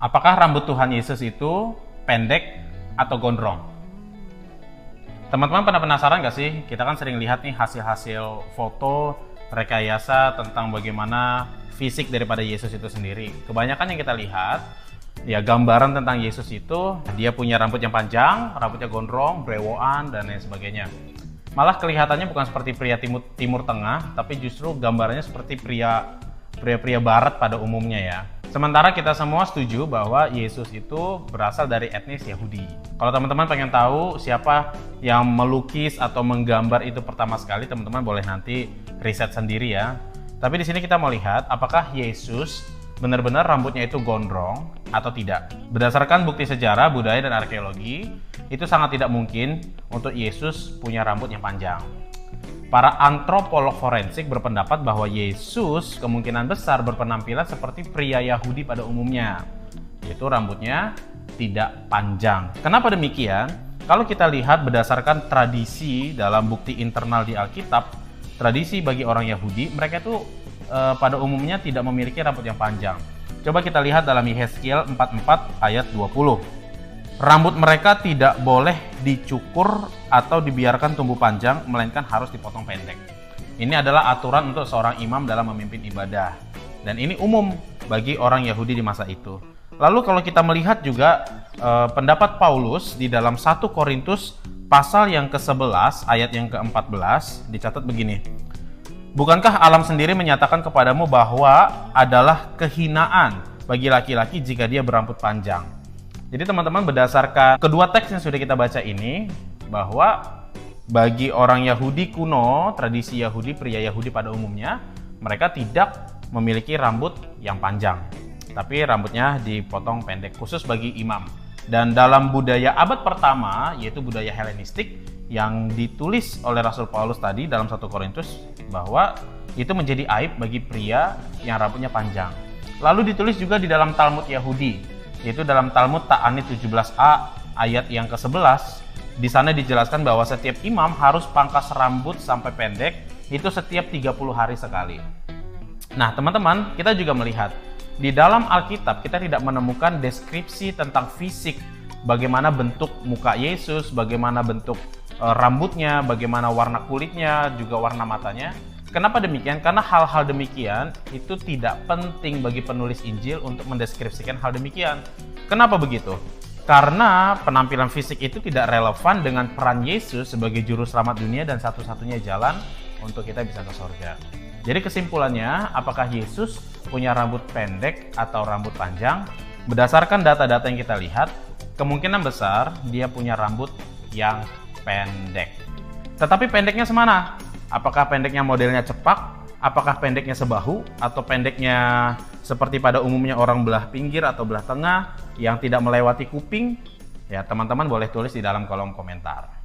Apakah rambut Tuhan Yesus itu pendek atau gondrong? Teman-teman pernah penasaran gak sih? Kita kan sering lihat nih hasil-hasil foto rekayasa tentang bagaimana fisik daripada Yesus itu sendiri. Kebanyakan yang kita lihat, ya gambaran tentang Yesus itu, dia punya rambut yang panjang, rambutnya gondrong, brewoan, dan lain sebagainya. Malah kelihatannya bukan seperti pria timur tengah, tapi justru gambarannya seperti pria barat pada umumnya ya. Sementara kita semua setuju bahwa Yesus itu berasal dari etnis Yahudi. Kalau teman-teman pengen tahu siapa yang melukis atau menggambar itu pertama sekali, teman-teman boleh nanti riset sendiri ya. Tapi di sini kita mau lihat apakah Yesus benar-benar rambutnya itu gondrong atau tidak. Berdasarkan bukti sejarah, budaya, dan arkeologi, itu sangat tidak mungkin untuk Yesus punya rambut yang panjang. Para antropolog forensik berpendapat bahwa Yesus kemungkinan besar berpenampilan seperti pria Yahudi pada umumnya, yaitu rambutnya tidak panjang. Kenapa demikian? Kalau kita lihat berdasarkan tradisi dalam bukti internal di Alkitab, tradisi bagi orang Yahudi, mereka itu pada umumnya tidak memiliki rambut yang panjang. Coba kita lihat dalam Yehezkiel 44 ayat 20. Rambut mereka tidak boleh dicukur atau dibiarkan tumbuh panjang, melainkan harus dipotong pendek. Ini adalah aturan untuk seorang imam dalam memimpin ibadah. Dan ini umum bagi orang Yahudi di masa itu. Lalu kalau kita melihat juga pendapat Paulus di dalam 1 Korintus pasal yang ke-11 ayat yang ke-14 dicatat begini. Bukankah alam sendiri menyatakan kepadamu bahwa adalah kehinaan bagi laki-laki jika dia berambut panjang? Jadi teman-teman, berdasarkan kedua teks yang sudah kita baca ini, bahwa bagi orang Yahudi kuno, tradisi Yahudi, pria Yahudi pada umumnya, mereka tidak memiliki rambut yang panjang, tapi rambutnya dipotong pendek, khusus bagi imam. Dan dalam budaya abad pertama, yaitu budaya Helenistik, yang ditulis oleh Rasul Paulus tadi dalam 1 Korintus, bahwa itu menjadi aib bagi pria yang rambutnya panjang. Lalu ditulis juga di dalam Talmud Yahudi, yaitu dalam Talmud Ta'anit 17a ayat yang ke-11. Di sana dijelaskan bahwa setiap imam harus pangkas rambut sampai pendek itu setiap 30 hari sekali. Nah teman-teman, kita juga melihat di dalam Alkitab kita tidak menemukan deskripsi tentang fisik, bagaimana bentuk muka Yesus, bagaimana bentuk rambutnya, bagaimana warna kulitnya, juga warna matanya. Kenapa demikian? Karena hal-hal demikian itu tidak penting bagi penulis Injil untuk mendeskripsikan hal demikian. Kenapa begitu? Karena penampilan fisik itu tidak relevan dengan peran Yesus sebagai juru selamat dunia dan satu-satunya jalan untuk kita bisa ke surga. Jadi kesimpulannya, apakah Yesus punya rambut pendek atau rambut panjang? Berdasarkan data-data yang kita lihat, kemungkinan besar dia punya rambut yang pendek. Tetapi pendeknya semana? Apakah pendeknya modelnya cepak? Apakah pendeknya sebahu? Atau pendeknya seperti pada umumnya orang belah pinggir atau belah tengah yang tidak melewati kuping? Ya, teman-teman boleh tulis di dalam kolom komentar.